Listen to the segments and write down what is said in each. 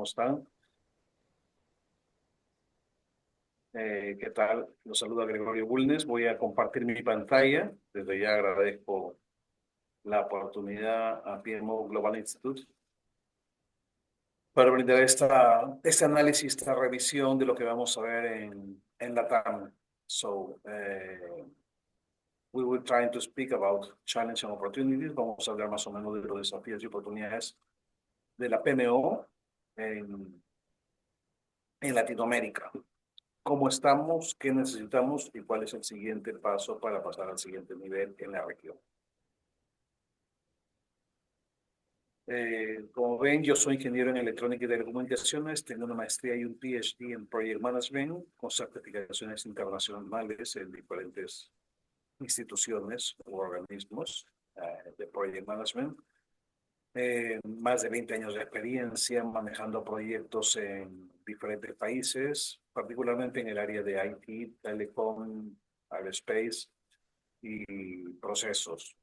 ¿cómo están? ¿Qué tal? Los saluda Gregorio Bulnes. Voy a compartir mi pantalla. Desde ya agradezco la oportunidad a PMO Global Institute para brindar este análisis, esta revisión de lo que vamos a ver en LATAM. We will try to speak about challenges and opportunities. Vamos a hablar más o menos de los desafíos y oportunidades de la PMO en Latinoamérica. ¿Cómo estamos? ¿Qué necesitamos? ¿Y cuál es el siguiente paso para pasar al siguiente nivel en la región? Como ven, yo soy ingeniero en electrónica y telecomunicaciones, tengo una maestría y un PhD en Project Management con certificaciones internacionales en diferentes instituciones u organismos de Project Management. Más de 20 años de experiencia manejando proyectos en diferentes países, particularmente en el área de IT, telecom, aerospace y procesos.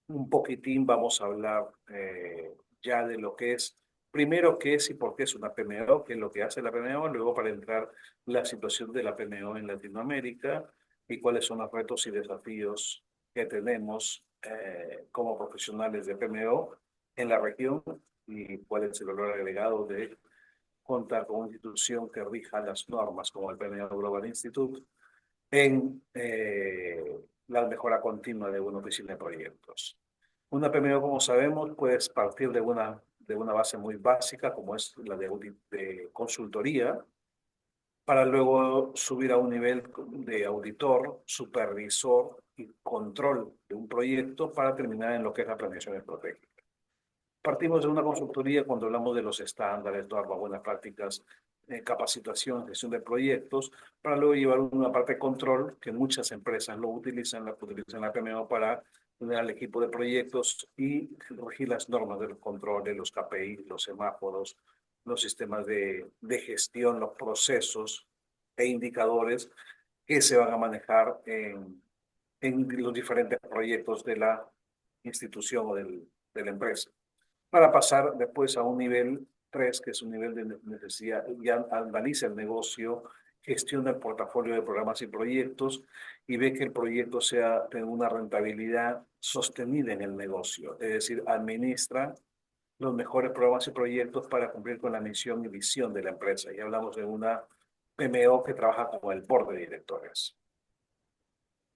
Un poquitín vamos a hablar ya de lo que es, primero qué es y por qué es una PMO, qué es lo que hace la PMO, luego para entrar la situación de la PMO en Latinoamérica y cuáles son los retos y desafíos que tenemos como profesionales de PMO en la región y cuál es el valor agregado de contar con una institución que rija las normas como el PMO Global Institute en la mejora continua de una oficina de proyectos. Una PMO, como sabemos, puedes partir de una base muy básica, como es la de consultoría, para luego subir a un nivel de auditor, supervisor y control de un proyecto para terminar en lo que es la planeación estratégica. Partimos de una consultoría cuando hablamos de los estándares, normas, buenas prácticas, capacitación, gestión de proyectos, para luego llevar una parte de control que muchas empresas lo utilizan la PMO para tener al equipo de proyectos y regir las normas de los controles, los KPI, los semáforos, los sistemas de gestión, los procesos e indicadores que se van a manejar en los diferentes proyectos de la institución o de la empresa para pasar después a un nivel 3, que es un nivel de necesidad, ya analiza el negocio, gestiona el portafolio de programas y proyectos y ve que el proyecto tenga una rentabilidad sostenida en el negocio, es decir, administra los mejores programas y proyectos para cumplir con la misión y visión de la empresa. Y hablamos de una PMO que trabaja como el board de directores,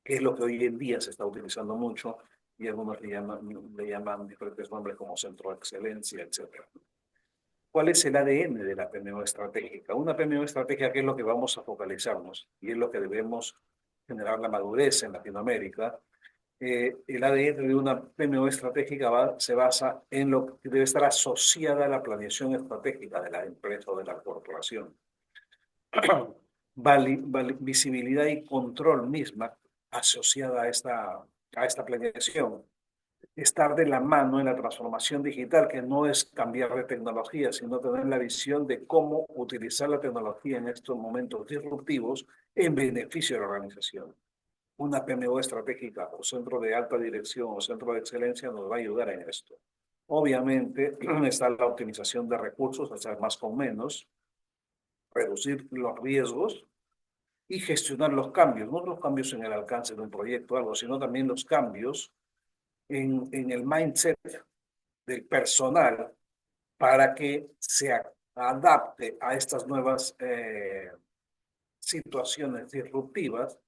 que es lo que hoy en día se está utilizando mucho y algunos le llaman diferentes nombres como centro de excelencia, etc. ¿Cuál es el ADN de la PMO estratégica? Una PMO estratégica, ¿qué es lo que vamos a focalizarnos? Y es lo que debemos generar la madurez en Latinoamérica. El ADN de una PMO estratégica se basa en lo que debe estar asociada a la planeación estratégica de la empresa o de la corporación. Visibilidad y control misma asociada a esta planeación. Estar de la mano en la transformación digital, que no es cambiar de tecnología, sino tener la visión de cómo utilizar la tecnología en estos momentos disruptivos en beneficio de la organización. Una PMO estratégica o centro de alta dirección o centro de excelencia nos va a ayudar en esto. Obviamente está la optimización de recursos, hacer más con menos, reducir los riesgos y gestionar los cambios, no los cambios en el alcance de un proyecto o algo, sino también los cambios en el mindset del personal para que se adapte a estas nuevas situaciones disruptivas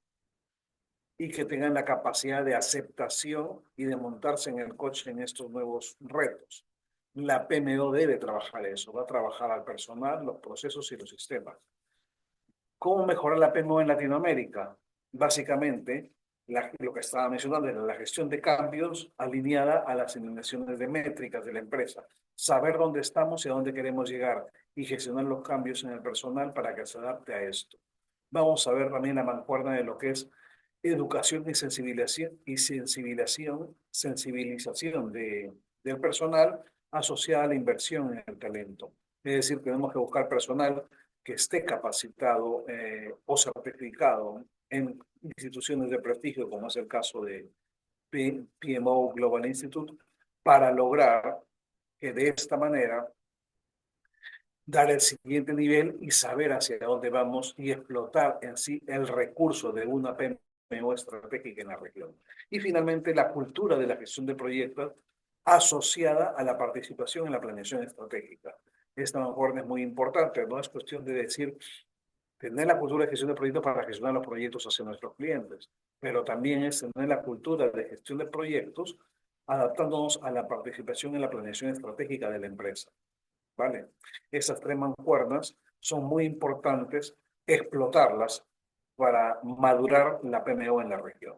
y que tengan la capacidad de aceptación y de montarse en el coche en estos nuevos retos. La PMO debe trabajar eso, va a trabajar al personal, los procesos y los sistemas. ¿Cómo mejorar la PMO en Latinoamérica? Básicamente, lo que estaba mencionando era la gestión de cambios alineada a las eliminaciones de métricas de la empresa. Saber dónde estamos y a dónde queremos llegar y gestionar los cambios en el personal para que se adapte a esto. Vamos a ver también la mancuerna de lo que es educación y sensibilización del personal asociada a la inversión en el talento. Es decir, tenemos que buscar personal que esté capacitado o certificado en instituciones de prestigio, como es el caso de PMO Global Institute, para lograr que de esta manera dar el siguiente nivel y saber hacia dónde vamos y explotar en sí el recurso de una PMO estratégica en la región. Y finalmente, la cultura de la gestión de proyectos asociada a la participación en la planeación estratégica. Esta mejor es muy importante, no es cuestión de decir, tener la cultura de gestión de proyectos para gestionar los proyectos hacia nuestros clientes, pero también es tener la cultura de gestión de proyectos adaptándonos a la participación en la planeación estratégica de la empresa. ¿Vale? Esas tres mancuernas son muy importantes explotarlas para madurar la PMO en la región.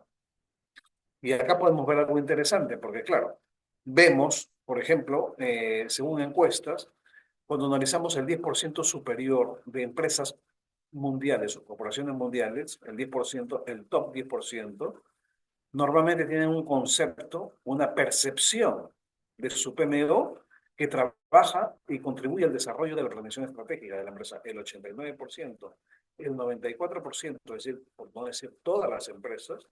Y acá podemos ver algo interesante, porque claro, vemos, por ejemplo, según encuestas, cuando analizamos el 10% superior de empresas mundiales o corporaciones mundiales, el 10%, el top 10%, normalmente tienen un concepto, una percepción de su PMO que trabaja y contribuye al desarrollo de la planeación estratégica de la empresa. El 89%, el 94%, es decir, por no decir todas las empresas,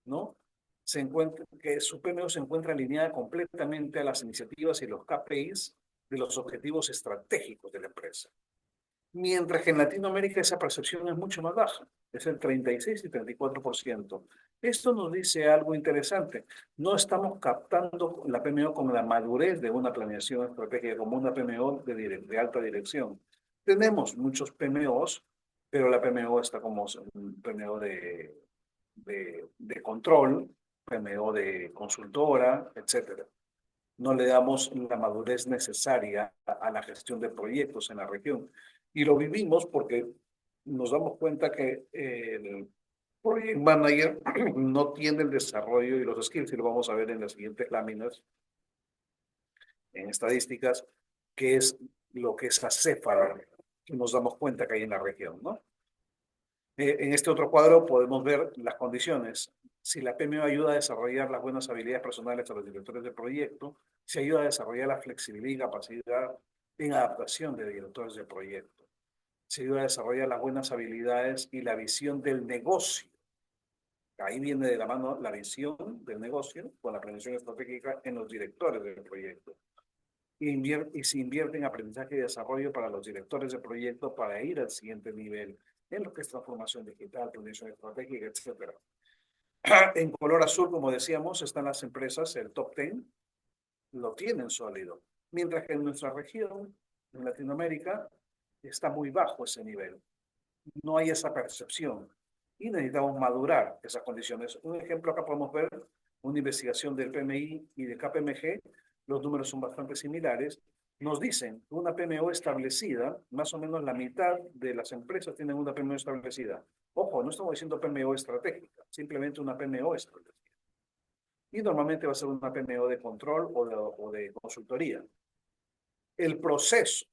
¿no? Se encuentra, que su PMO se encuentra alineada completamente a las iniciativas y los KPIs de los objetivos estratégicos de la empresa. Mientras que en Latinoamérica esa percepción es mucho más baja, es el 36 y 34%. Esto nos dice algo interesante. No estamos captando la PMO como la madurez de una planeación estratégica, como una PMO de alta dirección. Tenemos muchos PMOs, pero la PMO está como un PMO de control, PMO de consultora, etcétera. No le damos la madurez necesaria a la gestión de proyectos en la región. Y lo vivimos porque nos damos cuenta que el project manager no tiene el desarrollo y los skills, y lo vamos a ver en las siguientes láminas, en estadísticas, que es lo que es acéfalo, que nos damos cuenta que hay en la región, ¿no? En este otro cuadro podemos ver las condiciones. Si la PMO ayuda a desarrollar las buenas habilidades personales a los directores de proyecto, si ayuda a desarrollar la flexibilidad y capacidad en adaptación de directores de proyecto, si ayuda a desarrollar las buenas habilidades y la visión del negocio. Ahí viene de la mano la visión del negocio con la planeación estratégica en los directores del proyecto. Y se invierte en aprendizaje y desarrollo para los directores de proyecto para ir al siguiente nivel en lo que es transformación digital, planeación estratégica, etcétera. En color azul, como decíamos, están las empresas, el top 10, lo tienen sólido. Mientras que en nuestra región, en Latinoamérica, está muy bajo ese nivel. No hay esa percepción y necesitamos madurar esas condiciones. Un ejemplo, acá podemos ver una investigación del PMI y del KPMG, los números son bastante similares, nos dicen que una PMO establecida, más o menos la mitad de las empresas tienen una PMO establecida. Ojo, no estamos diciendo PMO estratégica, simplemente una PMO establecida. Y normalmente va a ser una PMO de control o de consultoría. El proceso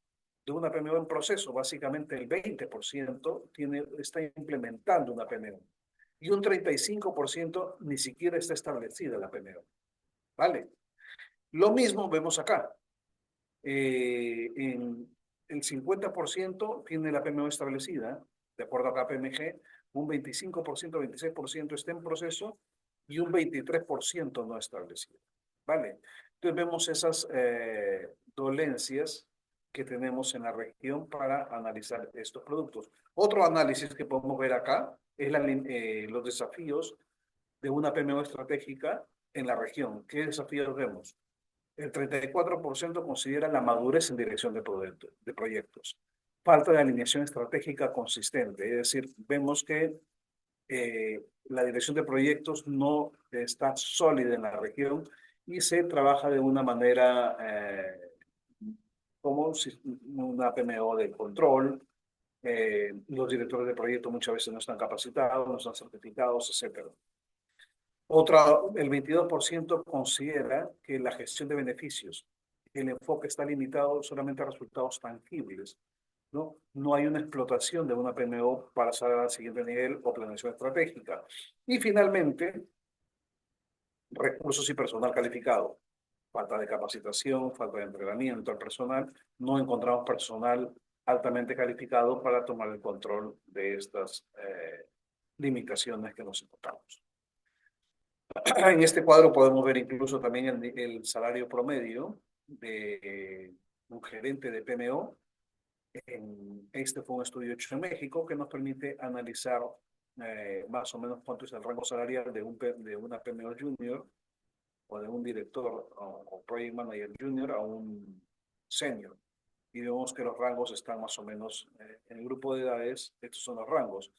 de una PMO en proceso, básicamente el 20% está implementando una PMO. Y un 35% ni siquiera está establecida la PMO. ¿Vale? Lo mismo vemos acá. En el 50% tiene la PMO establecida, de acuerdo a KPMG, un 25%, 26% está en proceso y un 23% no establecido. ¿Vale? Entonces vemos esas dolencias que tenemos en la región para analizar estos productos. Otro análisis que podemos ver acá es los desafíos de una PMO estratégica en la región. ¿Qué desafíos vemos? El 34% considera la madurez en dirección de proyectos. Falta de alineación estratégica consistente, es decir, vemos que la dirección de proyectos no está sólida en la región y se trabaja de una manera como una PMO de control. Los directores de proyecto muchas veces no están capacitados, no están certificados, etc. El 22% considera que la gestión de beneficios, el enfoque está limitado solamente a resultados tangibles, ¿no? No hay una explotación de una PMO para pasar al siguiente nivel o planeación estratégica. Y finalmente, recursos y personal calificado. Falta de capacitación, falta de entrenamiento al personal. No encontramos personal altamente calificado para tomar el control de estas limitaciones que nos encontramos. En este cuadro podemos ver incluso también el salario promedio de un gerente de PMO Este fue un estudio hecho en México que nos permite analizar más o menos cuánto es el rango salarial de una PMO junior o de un director o project manager junior a un senior. Y vemos que los rangos están más o menos en el grupo de edades, estos son los rangos.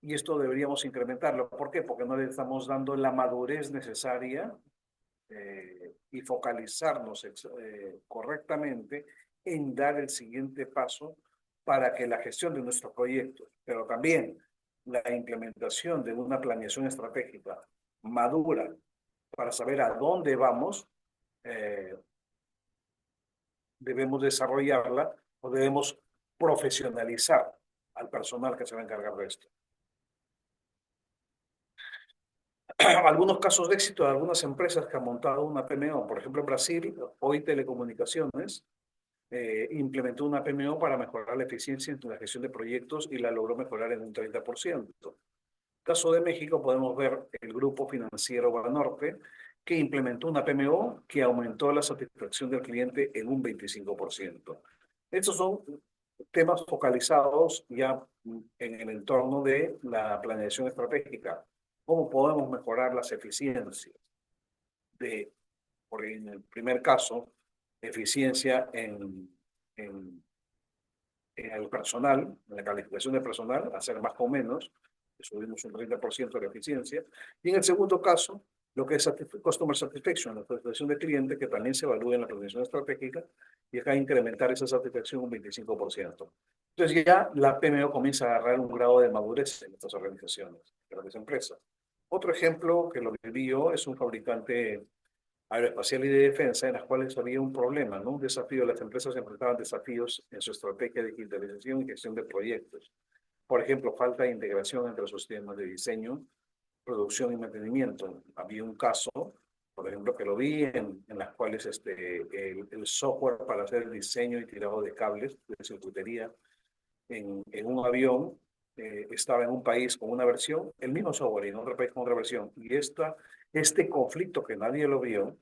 Y esto deberíamos incrementarlo. ¿Por qué? Porque no le estamos dando la madurez necesaria y focalizarnos correctamente en dar el siguiente paso para que la gestión de nuestros proyectos, pero también la implementación de una planeación estratégica madura para saber a dónde vamos, eh, debemos desarrollarla o debemos profesionalizar al personal que se va a encargar de esto. Algunos casos de éxito de algunas empresas que han montado una PMO, por ejemplo, en Brasil, hoy Telecomunicaciones implementó una PMO para mejorar la eficiencia en la gestión de proyectos y la logró mejorar en un 30%. Caso de México, podemos ver el grupo financiero Banorte, que implementó una PMO que aumentó la satisfacción del cliente en un 25%. Estos son temas focalizados ya en el entorno de la planeación estratégica. ¿Cómo podemos mejorar las eficiencias? En el primer caso, eficiencia en el personal, en la calificación de personal, hacer más con menos, subimos un 30% de la eficiencia. Y en el segundo caso, lo que es Customer Satisfaction, la satisfacción del cliente, que también se evalúa en la planeación estratégica, y acá incrementar esa satisfacción un 25%. Entonces ya la PMO comienza a agarrar un grado de madurez en estas organizaciones, en las empresas. Otro ejemplo que lo viví yo es un fabricante aeroespacial y de defensa, en las cuales había un problema, ¿no? Un desafío. Las empresas enfrentaban desafíos en su estrategia de digitalización y gestión de proyectos. Por ejemplo, falta de integración entre los sistemas de diseño, producción y mantenimiento. Había un caso, por ejemplo, que lo vi en las cuales el software para hacer el diseño y tirado de cables de circuitería en un avión estaba en un país con una versión, el mismo software, y en otro país con otra versión. Y este conflicto que nadie lo vio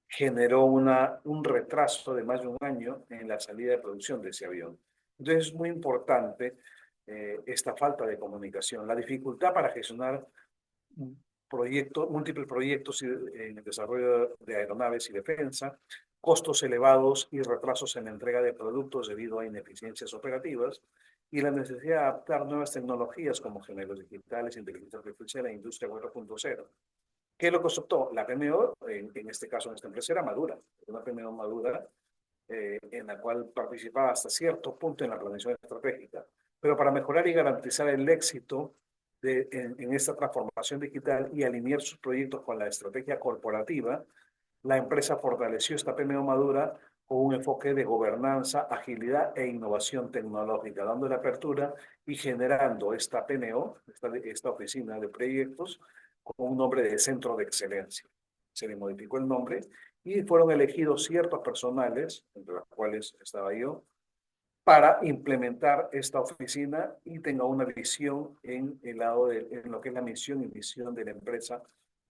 generó un retraso de más de un año en la salida de producción de ese avión. Entonces es muy importante esta falta de comunicación, la dificultad para gestionar múltiples proyectos en el desarrollo de aeronaves y defensa, costos elevados y retrasos en la entrega de productos debido a ineficiencias operativas, y la necesidad de adaptar nuevas tecnologías como gemelos digitales, inteligencia artificial e industria 4.0. ¿Qué es lo que optó? La PMO, en este caso, en esta empresa, era madura. Una PMO madura en la cual participaba hasta cierto punto en la planeación estratégica. Pero para mejorar y garantizar el éxito en esta transformación digital y alinear sus proyectos con la estrategia corporativa, la empresa fortaleció esta PMO madura con un enfoque de gobernanza, agilidad e innovación tecnológica, dando la apertura y generando esta PMO, esta oficina de proyectos, con un nombre de Centro de Excelencia. Se le modificó el nombre y fueron elegidos ciertos personales, entre los cuales estaba yo, para implementar esta oficina y tenga una visión en lo que es la misión y visión de la empresa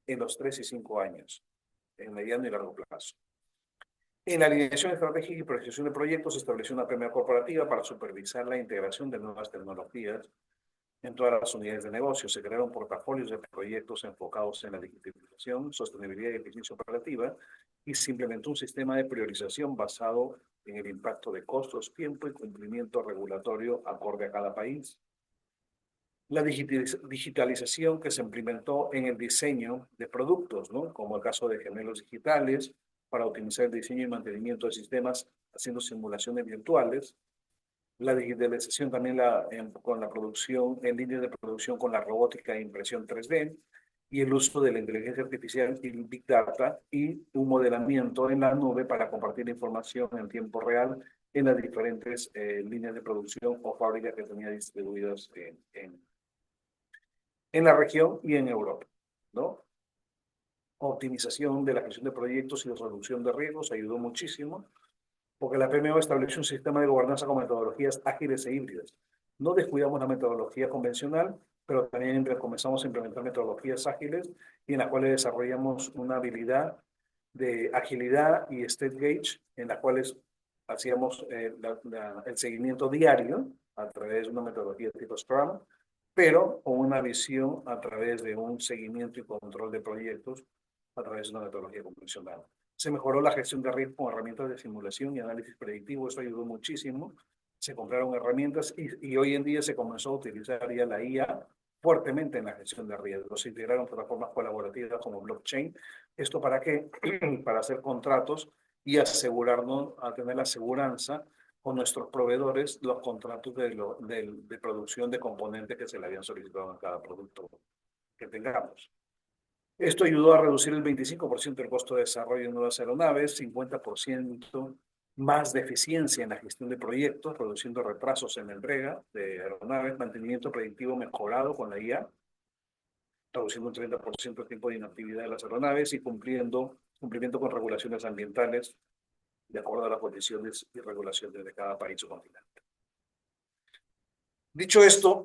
en los 3 y 5 años, en mediano y largo plazo. En la alineación estratégica y proyección de proyectos se estableció una PMO corporativa para supervisar la integración de nuevas tecnologías en todas las unidades de negocio. Se crearon portafolios de proyectos enfocados en la digitalización, sostenibilidad y eficiencia operativa, y se implementó un sistema de priorización basado en el impacto de costos, tiempo y cumplimiento regulatorio acorde a cada país. La digitalización que se implementó en el diseño de productos, ¿no? Como el caso de gemelos digitales, para optimizar el diseño y mantenimiento de sistemas haciendo simulaciones virtuales. La digitalización también con la producción, en líneas de producción con la robótica e impresión 3D, y el uso de la inteligencia artificial y Big Data y un modelamiento en la nube para compartir información en tiempo real en las diferentes líneas de producción o fábricas que tenía distribuidas en la región y en Europa, ¿no? Optimización de la gestión de proyectos y de reducción de riesgos ayudó muchísimo, porque la PMO estableció un sistema de gobernanza con metodologías ágiles e híbridas. No descuidamos la metodología convencional, pero también comenzamos a implementar metodologías ágiles y en las cuales desarrollamos una habilidad de agilidad y state gauge, en las cuales hacíamos el seguimiento diario a través de una metodología tipo Scrum, pero con una visión a través de un seguimiento y control de proyectos a través de una metodología convencional. Se mejoró la gestión de riesgo con herramientas de simulación y análisis predictivo, eso ayudó muchísimo. Se compraron herramientas y hoy en día se comenzó a utilizar ya la IA fuertemente en la gestión de riesgos. Se integraron plataformas colaborativas como blockchain. ¿Esto para qué? Para hacer contratos y asegurarnos a tener la aseguranza con nuestros proveedores los contratos de producción de componentes que se le habían solicitado a cada producto que tengamos. Esto ayudó a reducir el 25% del costo de desarrollo de nuevas aeronaves, 50% más de eficiencia en la gestión de proyectos, reduciendo retrasos en la entrega de aeronaves, mantenimiento predictivo mejorado con la IA, reduciendo un 30% el tiempo de inactividad de las aeronaves y cumplimiento con regulaciones ambientales de acuerdo a las condiciones y regulaciones de cada país o continente. Dicho esto,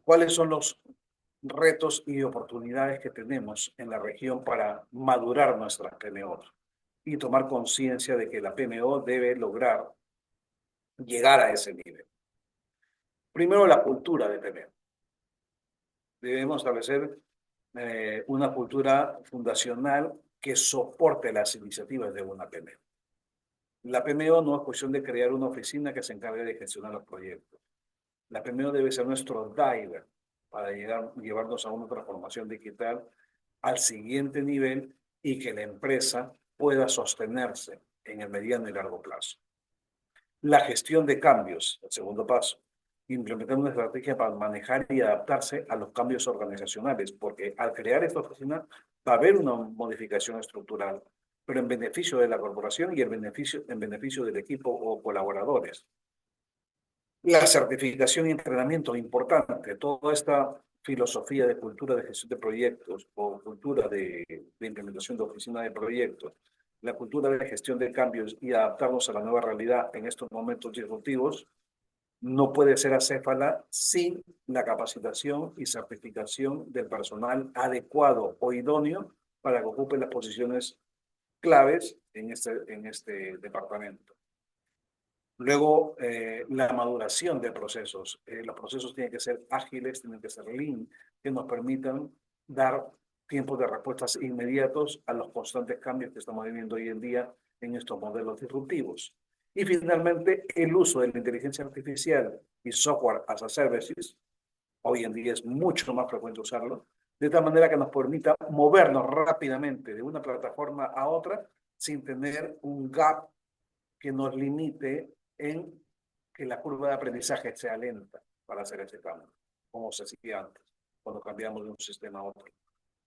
¿cuáles son los retos y oportunidades que tenemos en la región para madurar nuestras PMOs y tomar conciencia de que la PMO debe lograr llegar a ese nivel? Primero, la cultura de PMO. Debemos establecer una cultura fundacional que soporte las iniciativas de una PMO. La PMO no es cuestión de crear una oficina que se encargue de gestionar los proyectos. La PMO debe ser nuestro driver para llevarnos a una transformación digital al siguiente nivel y que la empresa pueda sostenerse en el mediano y largo plazo. La gestión de cambios, el segundo paso. Implementar una estrategia para manejar y adaptarse a los cambios organizacionales, porque al crear esta oficina va a haber una modificación estructural, pero en beneficio de la corporación y en beneficio del equipo o colaboradores. La certificación y entrenamiento, importante. Toda esta filosofía de cultura de gestión de proyectos o cultura de implementación de oficina de proyectos, la cultura de gestión de cambios y adaptarnos a la nueva realidad en estos momentos disruptivos, no puede ser acéfala sin la capacitación y certificación del personal adecuado o idóneo para que ocupe las posiciones claves en este departamento. Luego, la maduración de procesos. Los procesos tienen que ser ágiles, tienen que ser lean, que nos permitan dar tiempos de respuestas inmediatos a los constantes cambios que estamos viviendo hoy en día en estos modelos disruptivos. Y finalmente, el uso de la inteligencia artificial y software as a services. Hoy en día es mucho más frecuente usarlo, de tal manera que nos permita movernos rápidamente de una plataforma a otra sin tener un gap que nos limite en que la curva de aprendizaje sea lenta para hacer ese cambio, como se hacía antes, cuando cambiamos de un sistema a otro.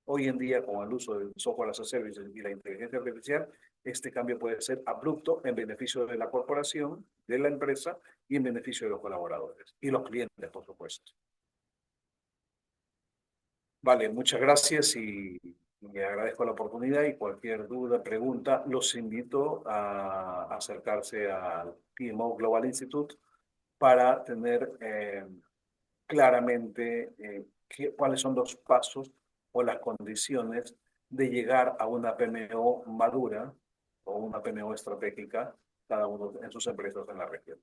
Hoy en día, con el uso del software as a service y la inteligencia artificial, este cambio puede ser abrupto en beneficio de la corporación, de la empresa y en beneficio de los colaboradores y los clientes, por supuesto. Vale, muchas gracias y le agradezco la oportunidad y cualquier duda, pregunta, los invito a acercarse al PMO Global Institute para tener claramente cuáles son los pasos o las condiciones de llegar a una PMO madura o una PMO estratégica, cada uno en sus empresas en la región.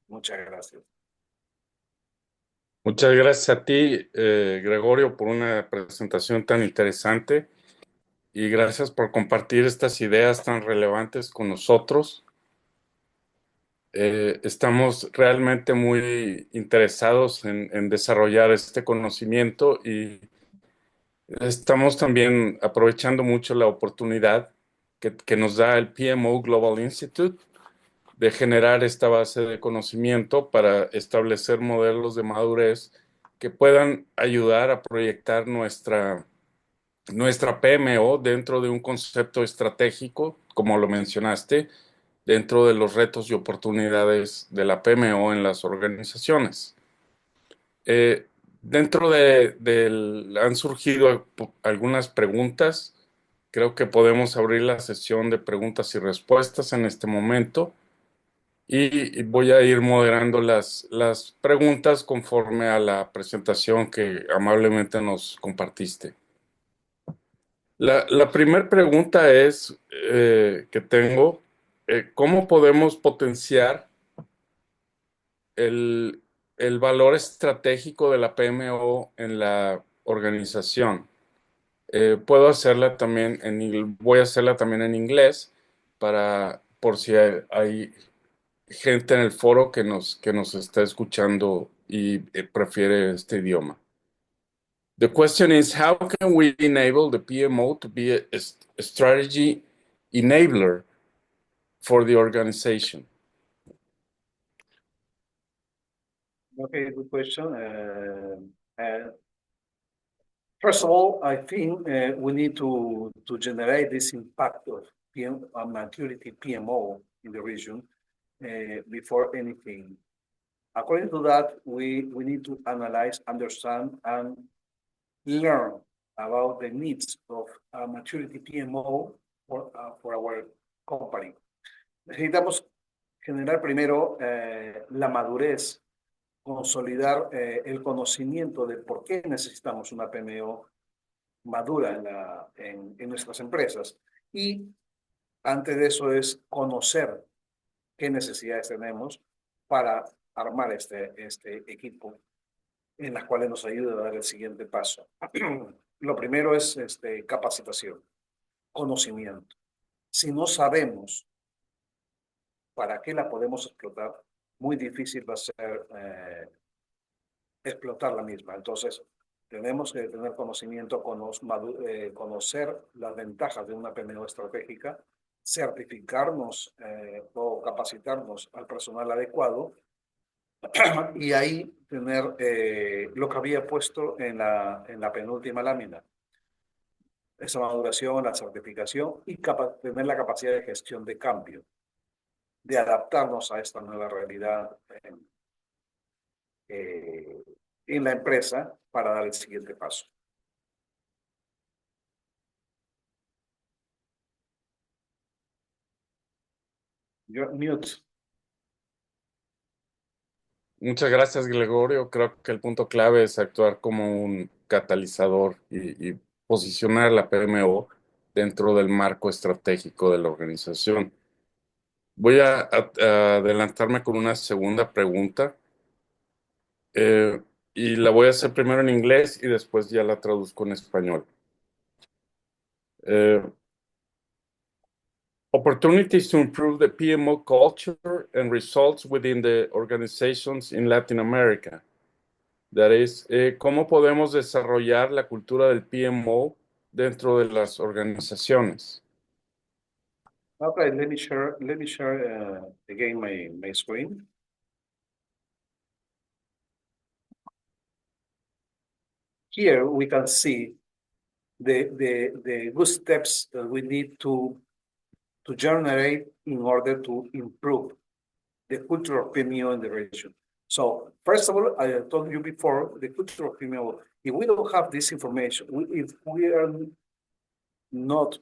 Muchas gracias. Muchas gracias a ti, Gregorio, por una presentación tan interesante y gracias por compartir estas ideas tan relevantes con nosotros. Estamos realmente muy interesados en desarrollar este conocimiento y estamos también aprovechando mucho la oportunidad que nos da el PMO Global Institute de generar esta base de conocimiento para establecer modelos de madurez que puedan ayudar a proyectar nuestra PMO dentro de un concepto estratégico, como lo mencionaste, dentro de los retos y oportunidades de la PMO en las organizaciones. Dentro han surgido algunas preguntas. Creo que podemos abrir la sesión de preguntas y respuestas en este momento y voy a ir moderando las preguntas conforme a la presentación que amablemente nos compartiste. La primera pregunta que tengo ¿cómo podemos potenciar el, el valor estratégico de la PMO en la organización? Puedo hacerla también voy a hacerla también en inglés por si hay gente en el foro que nos está escuchando y prefiere este idioma. The question is, how can we enable the PMO to be a strategy enabler for the organization? Okay, good question. First of all, I think we need to generate this impact of maturity PMO in the region before anything. According to that, we need to analyze, understand, and learn about the needs of a maturity PMO for our company. Necesitamos generar primero la madurez, consolidar el conocimiento de por qué necesitamos una PMO madura en nuestras empresas. Y antes de eso es conocer qué necesidades tenemos para armar este equipo en las cuales nos ayude a dar el siguiente paso. Lo primero es capacitación, conocimiento. Si no sabemos para qué la podemos explotar, muy difícil va a ser explotar la misma. Entonces, tenemos que tener conocimiento, conocer las ventajas de una PMO estratégica, certificarnos o capacitarnos al personal adecuado y ahí tener lo que había puesto en la penúltima lámina. Esa maduración, la certificación y tener la capacidad de gestión de cambio, de adaptarnos a esta nueva realidad en la empresa para dar el siguiente paso. You're mute. Muchas gracias, Gregorio. Creo que el punto clave es actuar como un catalizador y posicionar la PMO dentro del marco estratégico de la organización. Voy a adelantarme con una segunda pregunta y la voy a hacer primero en inglés y después ya la traduzco en español. Opportunities to improve the PMO culture and results within the organizations in Latin America. That is, ¿cómo podemos desarrollar la cultura del PMO dentro de las organizaciones? Okay, let me share again my screen. Here we can see the good steps that we need to generate in order to improve the culture of PMO in the region. So first of all, I told you before, the culture of PMO, if we don't have this information, if we are not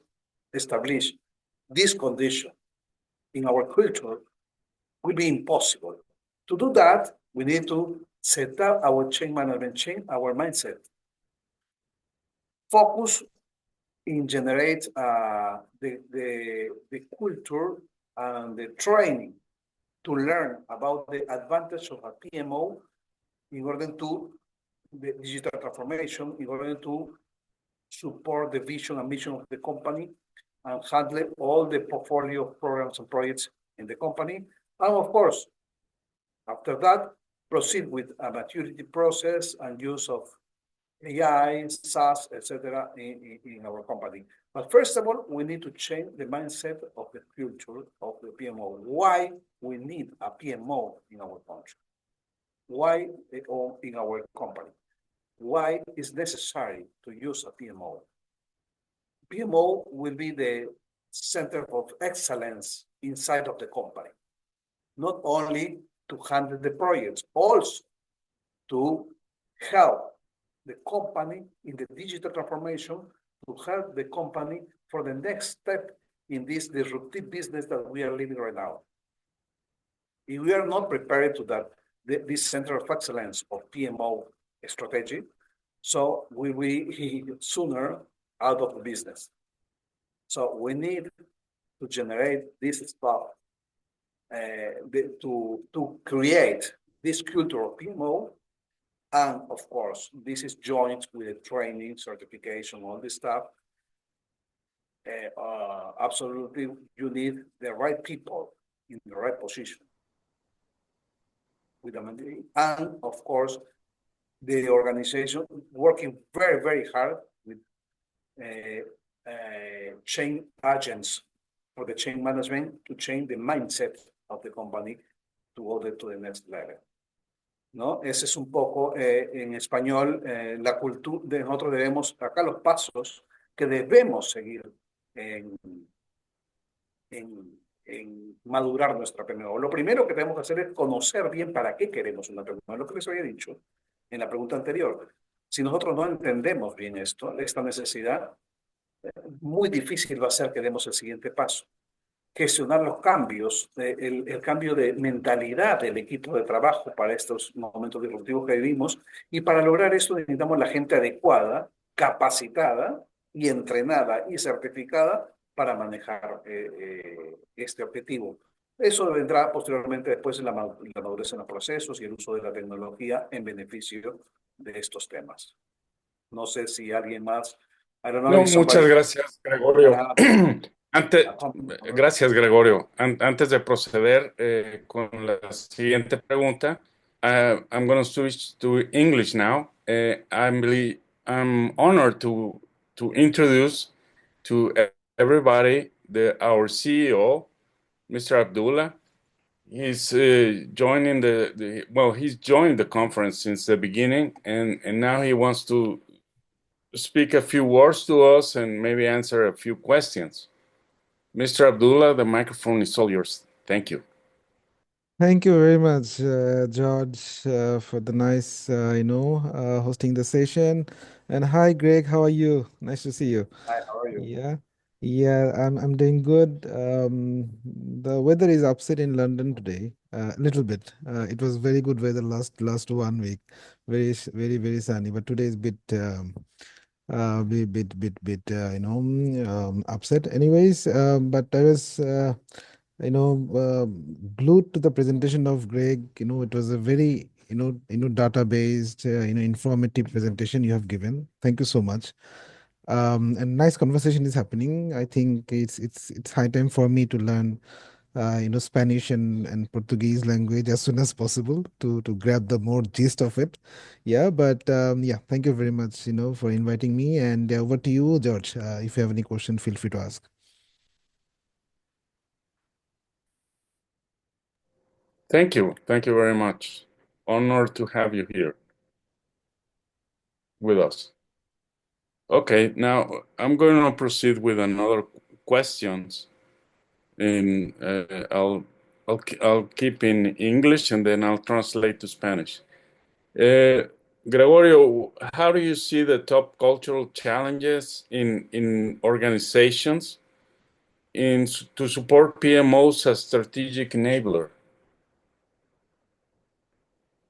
established this condition in our culture, will be impossible. To do that, we need to set up our change management, change our mindset. Focus in generate the culture and the training to learn about the advantage of a PMO in order to the digital transformation, in order to support the vision and mission of the company and handle all the portfolio of programs and projects in the company. And of course, after that, proceed with a maturity process and use of AI, SaaS, etc. in our company. But first of all, we need to change the mindset of the future of the PMO. Why we need a PMO in our country? Why in our company? Why is necessary to use a PMO? PMO will be the center of excellence inside of the company, not only to handle the projects, also to help the company in the digital transformation, to help the company for the next step in this disruptive business that we are living right now. If we are not prepared to that, this center of excellence of PMO strategy, so we will be sooner out of the business. So we need to generate this stuff, to create this culture of PMO. And of course, this is joined with training, certification, all this stuff. Absolutely, you need the right people in the right position. And of course, the organization working very, very hard with change agents for the change management to change the mindset of the company to go to the next level. ¿No? Ese es un poco en español la cultura de nosotros debemos acá los pasos que debemos seguir en madurar nuestra PMO. Lo primero que tenemos que hacer es conocer bien para qué queremos una PMO. Lo que les había dicho en la pregunta anterior. Si nosotros no entendemos bien esta necesidad, muy difícil va a ser que demos el siguiente paso. Gestionar los cambios, el cambio de mentalidad del equipo de trabajo para estos momentos disruptivos que vivimos. Y para lograr esto necesitamos la gente adecuada, capacitada y entrenada y certificada para manejar este objetivo. Eso vendrá posteriormente después en la madurez en los procesos y el uso de la tecnología en beneficio de estos temas. No sé si alguien más. I don't know No, if muchas somebody gracias, Gregorio. Gracias, Gregorio. Antes de proceder con la siguiente pregunta, I'm going to switch to English now. I'm honored to introduce to everybody our CEO, Mr. Abdullah. He's joining he's joined the conference since the beginning, and now he wants to speak a few words to us and maybe answer a few questions. Mr. Abdullah, the microphone is all yours. Thank you. Thank you very much, George, for the nice, hosting the session. And hi, Greg, how are you? Nice to see you. Hi, how are you? Yeah, I'm doing good. The weather is upset in London today, a little bit. It was very good weather last 1 week, very sunny. But today is upset. Anyways, but I was glued to the presentation of Greg. It was a very data-based, informative presentation you have given. Thank you so much. And nice conversation is happening. I think it's high time for me to learn Spanish and Portuguese language as soon as possible to grab the more gist of it. But thank you very much for inviting me, and over to you, George. If you have any question, feel free to ask. Thank you very much. Honored to have you here with us. Okay, now I'm going to proceed with another questions, and I'll keep in English and then I'll translate to Spanish. Gregorio, how do you see the top cultural challenges in organizations to support PMOs as strategic enabler?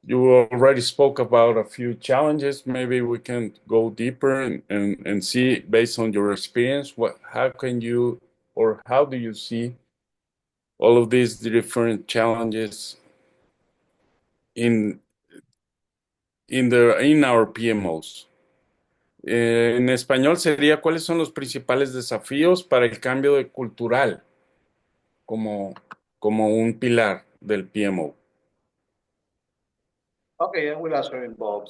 You already spoke about a few challenges. Maybe we can go deeper and see, based on your experience, how do you see all of these different challenges in our PMOs? En español sería, ¿cuáles son los principales desafíos para el cambio cultural como un pilar del PMO? Okay, I will answer in both.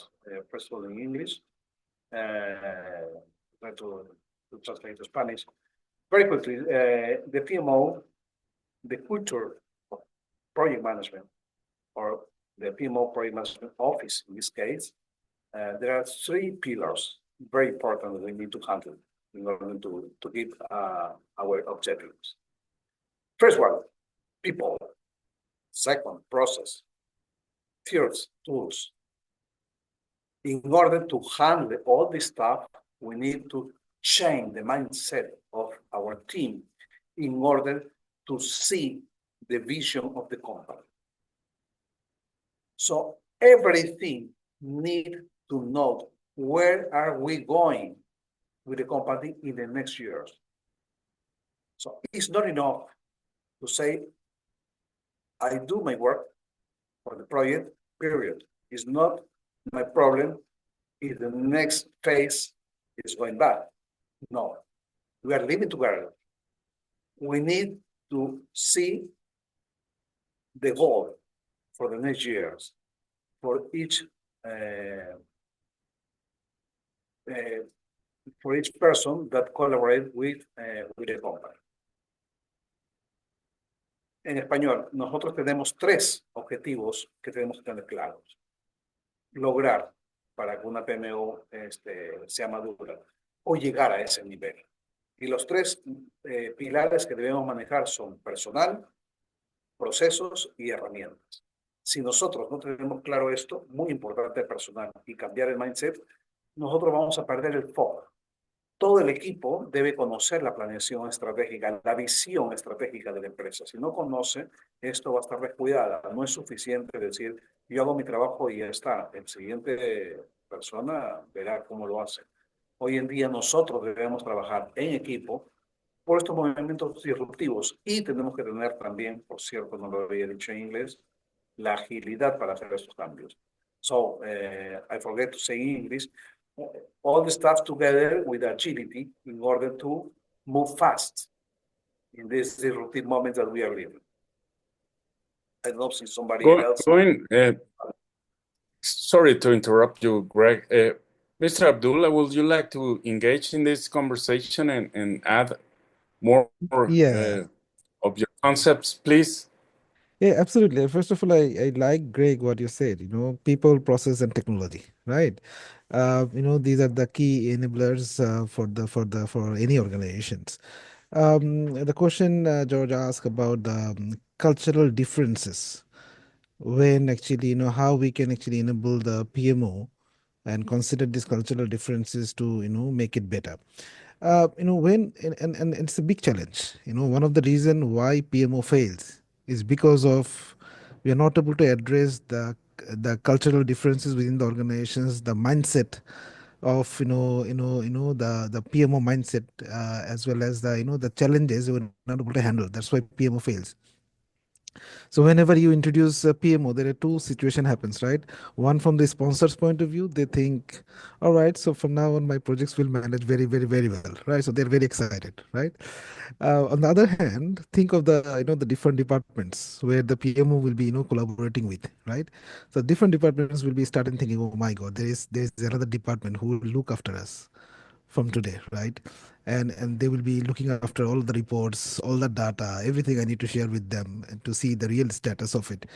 First of all, in English, try to translate to Spanish. Very quickly, the PMO, the culture of project management, or the PMO project management office in this case, there are three pillars very important that we need to handle in order to hit our objectives. First one, people. Second, process. Third, tools. In order to handle all this stuff, we need to change the mindset of our team in order to see the vision of the company. So everything needs to know where are we going with the company in the next years. So it's not enough to say, I do my work for the project, period. It's not my problem if the next phase is going bad. No, we are living together. We need to see the goal for the next years for each uh, uh, for each person that collaborate with the company. En español, nosotros tenemos 3 objetivos que tenemos que tener claros. Lograr para que una PMO sea madura o llegar a ese nivel. Y los 3 pilares que debemos manejar son personal, procesos y herramientas. Si nosotros no tenemos claro esto, muy importante personal, y cambiar el mindset, nosotros vamos a perder el foco. Todo el equipo debe conocer la planeación estratégica, la visión estratégica de la empresa. Si no conoce, esto va a estar descuidada. No es suficiente decir, yo hago mi trabajo y ya está. El siguiente persona verá cómo lo hace. Hoy en día nosotros debemos trabajar en equipo por estos movimientos disruptivos y tenemos que tener también, por cierto, no lo había dicho en inglés, la agilidad para hacer estos cambios. So, I forget to say in English, all the stuff together with agility in order to move fast in this disruptive moment that we are living. I don't know if somebody else. Sorry to interrupt you, Greg. Mr. Abdullah, would you like to engage in this conversation and add more Yeah. of your concepts, please? Yeah, absolutely. First of all, I like, Greg, what you said, people, process, and technology, right? These are the key enablers for any organizations. The question George asked about the cultural differences when actually, how we can actually enable the PMO and consider these cultural differences to, make it better. When and it's a big challenge. One of the reason why PMO fails is because of we are not able to address the cultural differences within the organizations, the mindset of the PMO mindset, as well as the challenges we're not able to handle. That's why PMO fails. So whenever you introduce a PMO, there are 2 situation happens, right? One, from the sponsor's point of view, they think, all right, so from now on my projects will manage very, very, very well, right? So they're very excited, right? On the other hand, think of the the different departments where the PMO will be collaborating with, right? So different departments will be starting thinking, oh my God, there's another department who will look after us from today, right? And they will be looking after all the reports, all the data, everything I need to share with them and to see the real status of it.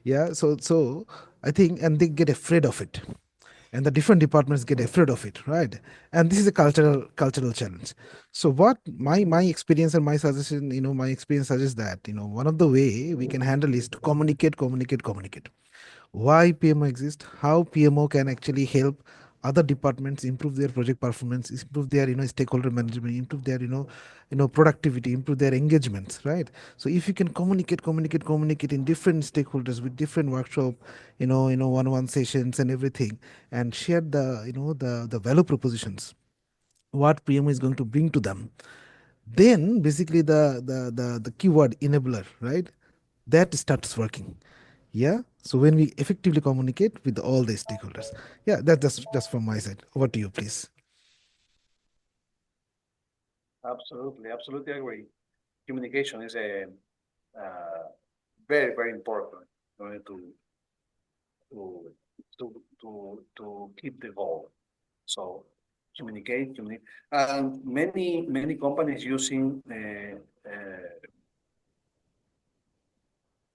Yeah, so I think, and they get afraid of it, and the different departments get afraid of it, right? And this is a cultural challenge. So what my experience and my suggestion, my experience suggests that one of the way we can handle is to communicate why PMO exists, how PMO can actually help other departments improve their project performance, improve their stakeholder management, improve their productivity, improve their engagements, right? So if you can communicate in different stakeholders with different workshop, one-on-one sessions and everything, and share the value propositions, what PMO is going to bring to them, then basically the keyword enabler, right, that starts working. Yeah, so when we effectively communicate with all the stakeholders. Yeah, that's just from my side. Over to you, please. Absolutely agree. Communication is a very, very important in order to keep the goal. So communicate. And many companies using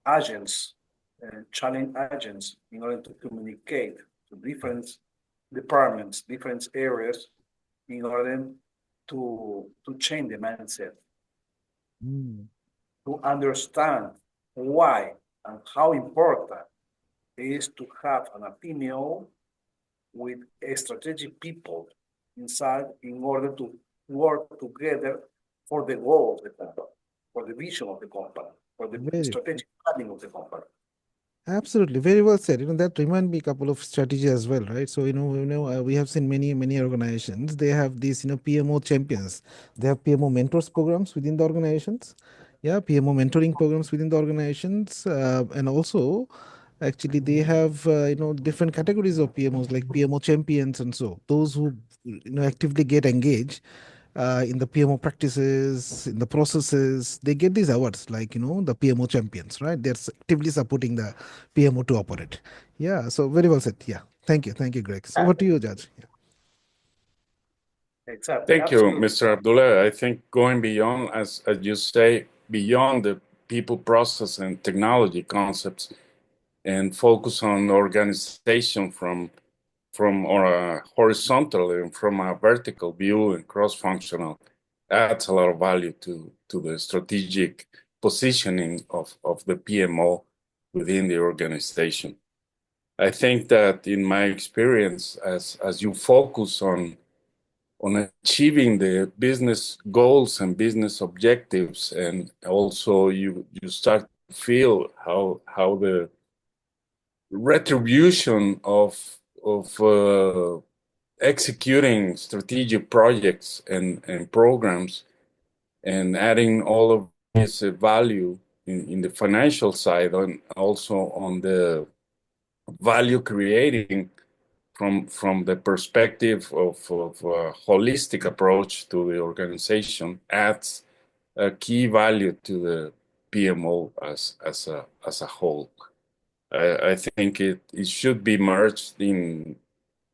agents, challenge agents, in order to communicate to different departments, different areas, in order to change the mindset, to understand why and how important it is to have an PMO with strategic people inside in order to work together for the goal of the company, for the vision of the company, for the strategic planning of the company. Absolutely, very well said. That remind me a couple of strategies as well, right? So we have seen many organizations. They have these PMO champions. They have PMO mentors programs within the organizations. Yeah, PMO mentoring programs within the organizations, and also actually they have different categories of PMOs like PMO champions, and so those who actively get engaged in the PMO practices, in the processes, they get these awards like, the PMO champions, right? They're actively supporting the PMO to operate. Yeah, so very well said. Yeah, thank you. Thank you, Greg. So over to you, Judge. Yeah. Exactly, Thank you, absolutely. Mr. Abdullah. I think going beyond, as you say, beyond the people, process, and technology concepts, and focus on organization from or a horizontal and from a vertical view and cross-functional, adds a lot of value to the strategic positioning of the PMO within the organization. I think that in my experience, as you focus on achieving the business goals and business objectives, and also you start to feel how the retribution of executing strategic projects and programs and adding all of this value in the financial side and also on the value creating from the perspective of a holistic approach to the organization adds a key value to the PMO as a whole. I think it should be merged in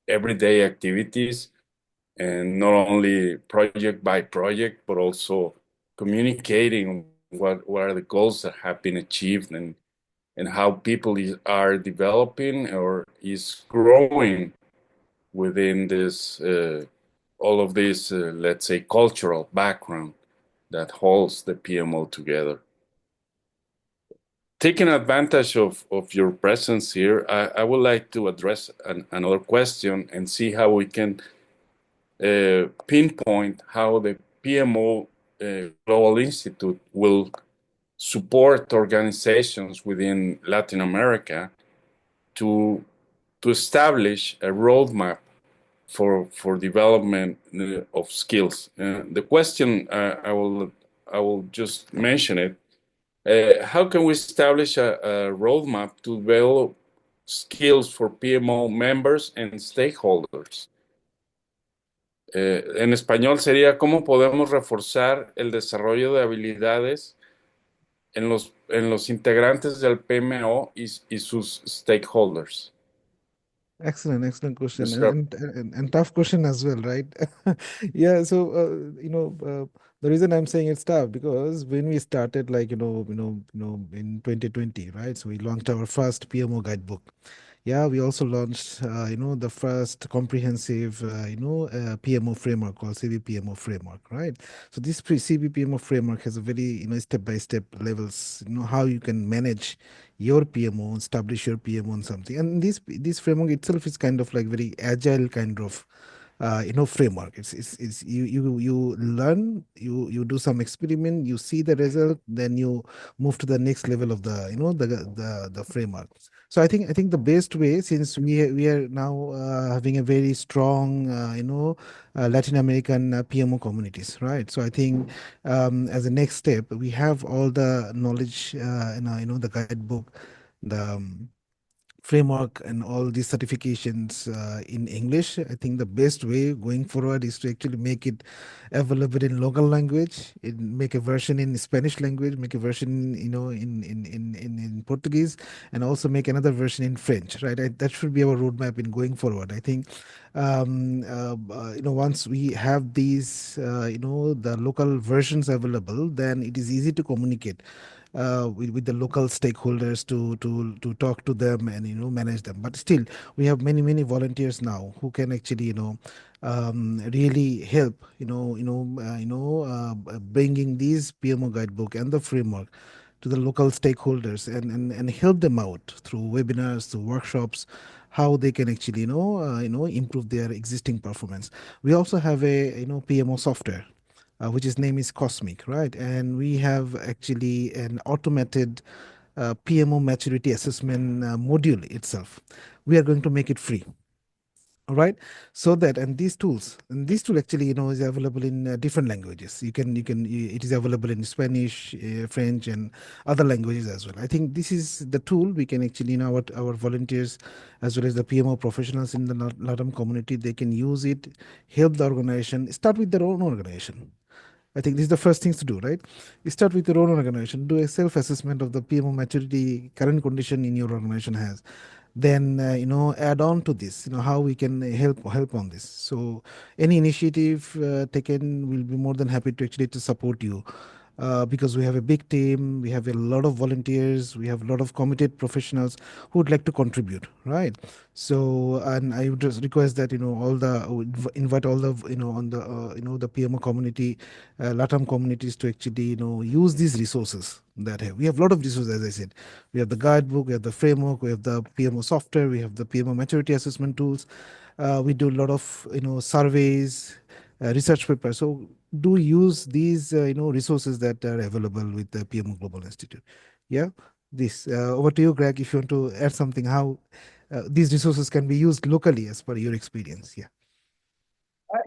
everyday activities and not only project by project, but also communicating what are the goals that have been achieved and how people are developing or is growing within this all of this let's say cultural background that holds the PMO together. Taking advantage of your presence here, I would like to address another question and see how we can pinpoint how the PMO Global Institute will support organizations within Latin America to establish a roadmap for development of skills. The question I will just mention it. How can we establish a roadmap to develop skills for PMO members and stakeholders? En español sería cómo podemos reforzar el desarrollo de habilidades en los integrantes del PMO y sus stakeholders. Excellent question, Mr. and tough question as well, right? Yeah, so the reason I'm saying it's tough because when we started, like in 2020, right? So we launched our first PMO guidebook. Yeah, we also launched, the first comprehensive, PMO framework called CBPMO framework, right? So this CBPMO framework has a very, step-by-step levels, how you can manage your PMO, establish your PMO on something. And this framework itself is kind of like very agile kind of framework. It's you learn, you do some experiment, you see the result, then you move to the next level of the the framework. So I think the best way, since we are now having a very strong Latin American PMO communities, right? So I think as a next step, we have all the knowledge the guidebook, the framework, and all these certifications in English. I think the best way going forward is to actually make it available in local language, make a version in Spanish language, make a version in Portuguese, and also make another version in French, right? That should be our roadmap in going forward. I think once we have these the local versions available, then it is easy to communicate with the local stakeholders to talk to them and manage them. But still, we have many volunteers now who can actually really help bringing these PMO guidebook and the framework to the local stakeholders and help them out through webinars, through workshops, how they can actually improve their existing performance. We also have a PMO software which is name is Cosmic, right? And we have actually an automated PMO maturity assessment module itself. We are going to make it free. All right, so that, and these tools, and this tool actually, is available in different languages. It is available in Spanish, French, and other languages as well. I think this is the tool we can actually, our volunteers as well as the PMO professionals in the LATAM community, they can use it, help the organization, start with their own organization. I think this is the first things to do, right? You start with your own organization, do a self-assessment of the PMO maturity current condition in your organization has, then add on to this, how we can help on this. So any initiative taken, will be more than happy to actually to support you, because we have a big team, we have a lot of volunteers, we have a lot of committed professionals who would like to contribute, right? So, and I would just request that, all the, I would invite all the, on the, the PMO community, LATAM communities, to actually, use these resources that have. We have a lot of resources, as I said. We have the guidebook, we have the framework, we have the PMO software, we have the PMO maturity assessment tools. We do a lot of, surveys, research papers. So do use these, resources that are available with the PMO Global Institute. Yeah. This, over to you, Greg, if you want to add something, how these resources can be used locally as per your experience. Yeah.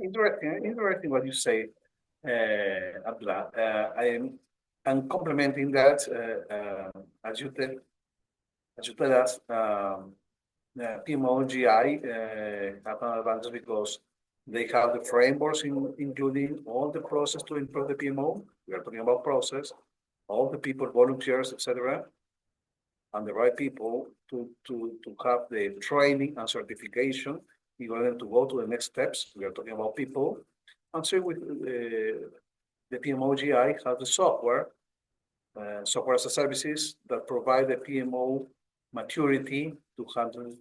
Interesting what you say, Abdullah. I'm complementing that, as you tell us, PMO GI have an advantage because they have the frameworks including all the process to improve the PMO. We are talking about process, all the people, volunteers, etc., and the right people to have the training and certification in order to go to the next steps. We are talking about people. And so with the PMO GI has the software as a services that provide the PMO maturity to handle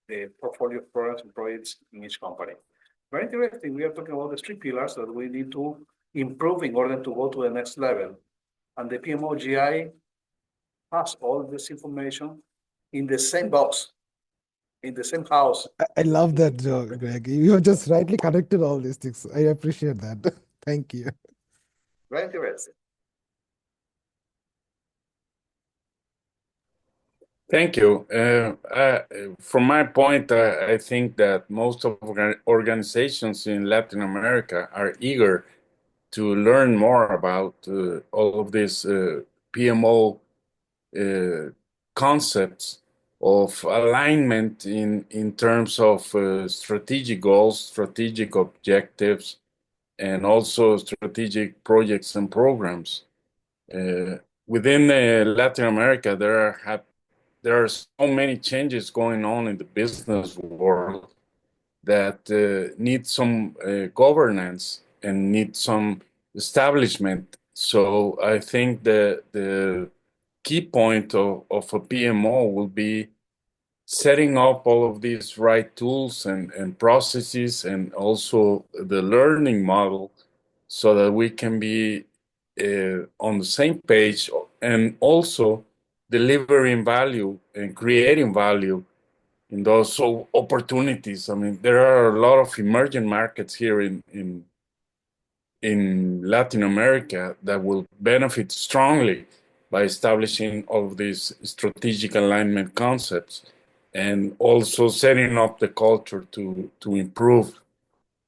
the portfolio of programs and projects in each company. Very interesting. We are talking about the three pillars that we need to improve in order to go to the next level. And the PMO GI has all this information in the same box, in the same house. I love that, Greg. You have just rightly connected all these things. I appreciate that. Thank you. Very interesting. Thank you. From my point, I think that most of organizations in Latin America are eager to learn more about all of these PMO concepts of alignment in terms of strategic goals, strategic objectives, and also strategic projects and programs. Within Latin America, there are so many changes going on in the business world that need some governance and need some establishment. So I think the key point of a PMO will be setting up all of these right tools and processes and also the learning model so that we can be on the same page and also delivering value and creating value in those opportunities. I mean, there are a lot of emerging markets here in Latin America that will benefit strongly by establishing all of these strategic alignment concepts and also setting up the culture to improve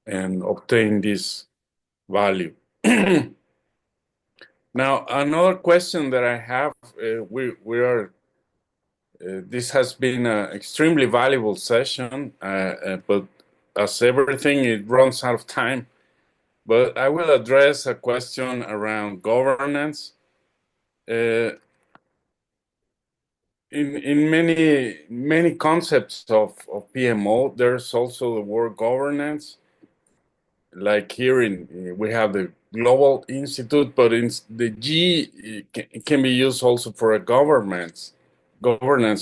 and obtain this value. Now, another question that I have, this has been an extremely valuable session, but as everything, it runs out of time. But I will address a question around governance. In many concepts of PMO, there's also the word governance. Like here we have the Global Institute, but in the G can be used also for a governance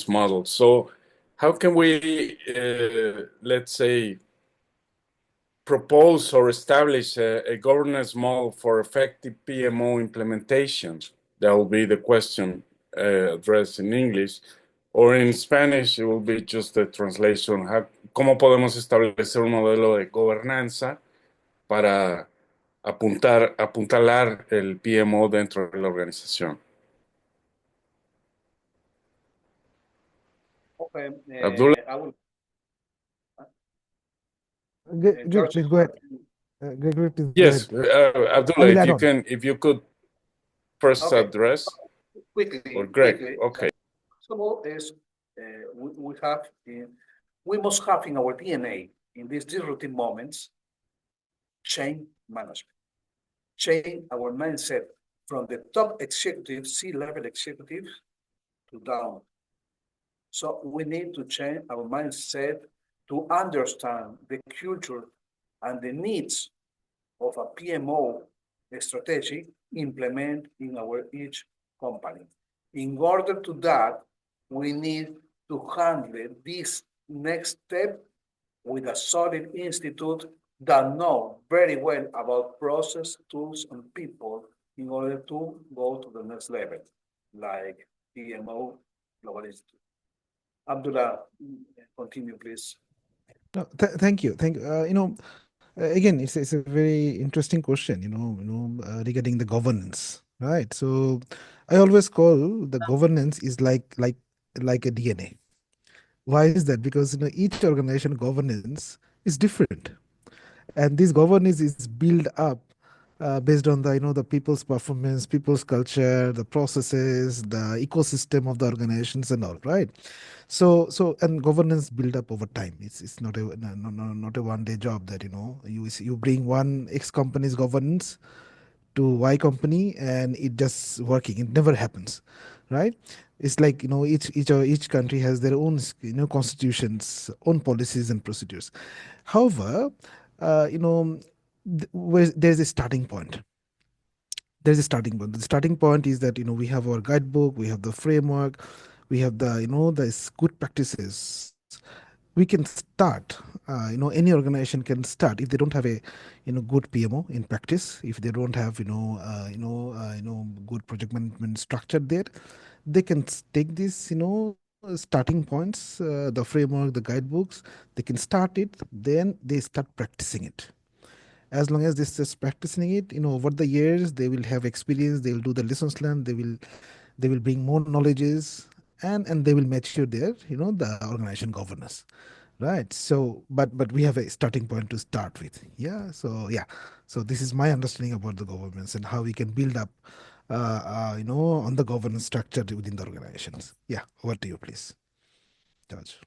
model. So how can we, let's say, propose or establish a governance model for effective PMO implementation? That will be the question addressed in English. Or in Spanish, it will be just the translation. ¿Cómo podemos establecer un modelo de gobernanza para apuntalar el PMO dentro de la organización? Abdullah? I will, Greg, George, please go ahead. Greg, please go Yes, ahead. I Abdullah, will add on. if you could first okay, address, or Greg, quickly. okay. First of all, is we have we must have in our DNA in these disruptive moments change management, change our mindset from the top executive, C-level executive to down. So we need to change our mindset to understand the culture and the needs of a PMO strategy implement in our each company. In order to that, we need to handle this next step with a solid institute that know very well about process, tools, and people in order to go to the next level, like PMO Global Institute. Abdullah, continue, please. No, thank you. Again, it's a very interesting question, regarding the governance, right? So I always call the governance is like a DNA. Why is that? Because each organization governance is different, and this governance is built up based on the people's performance, people's culture, the processes, the ecosystem of the organizations, and all, right? And governance build up over time. It's not a not a one day job that you bring one X company's governance to Y company and it just working. It never happens, right? It's like each country has their own constitutions, own policies and procedures. However, there's a starting point. There's a starting point. The starting point is that we have our guidebook, we have the framework, we have the good practices. We can start. Any organization can start if they don't have a good PMO in practice. If they don't have good project management structure there, they can take this starting points, the framework, the guidebooks. They can start it. Then they start practicing it. As long as this is practicing it, over the years they will have experience, they will do the lessons learned, they will bring more knowledges, and they will mature their the organization governance, right? So but we have a starting point to start with. So this is my understanding about the governance and how we can build up on the governance structure within the organizations. Over to you, please, George.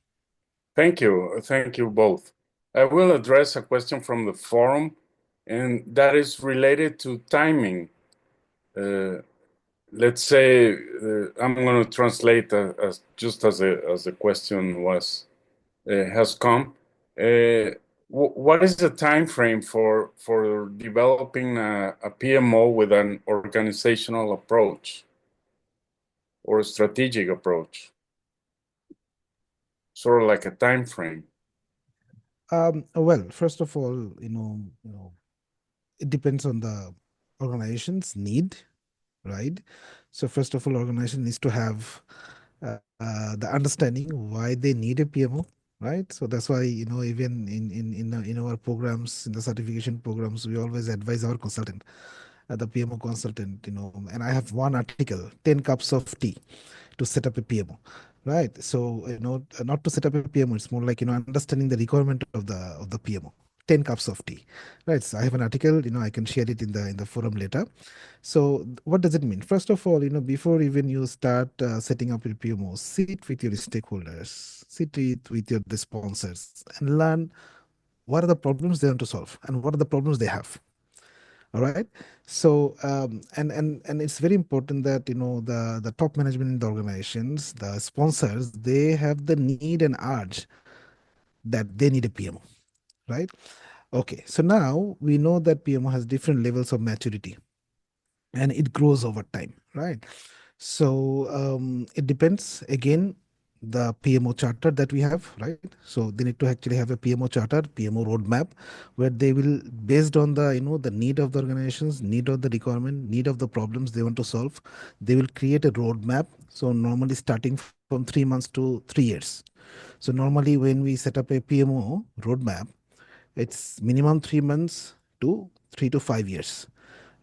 Thank you both. I will address a question from the forum, and that is related to timing. Let's say I'm going to translate as just as the question has come. What is the time frame for developing a PMO with an organizational approach or a strategic approach? Sort of like a time frame. Well, first of all, it depends on the organization's need, right? So first of all, organization needs to have the understanding why they need a PMO, right? So that's why even in our programs, in the certification programs, we always advise our consultant, the PMO consultant, and I have one article, 10 cups of tea to set up a PMO, right? So not to set up a PMO, it's more like understanding the requirement of the PMO. 10 cups of tea, right? So I have an article, I can share it in the forum later. So what does it mean? First of all, before even you start setting up your PMO, sit with your stakeholders, sit with your the sponsors, and learn what are the problems they want to solve and what are the problems they have. All right. So and it's very important that the top management in the organizations, the sponsors, they have the need and urge that they need a PMO, right? Okay. So now we know that PMO has different levels of maturity and it grows over time, right? So it depends again the PMO charter that we have, right? So they need to actually have a PMO charter, PMO roadmap, where they will, based on the the need of the organizations, need of the requirement, need of the problems they want to solve, they will create a roadmap. So normally starting from 3 months to 3 years. So normally when we set up a PMO roadmap, it's minimum 3 months to 3 to 5 years,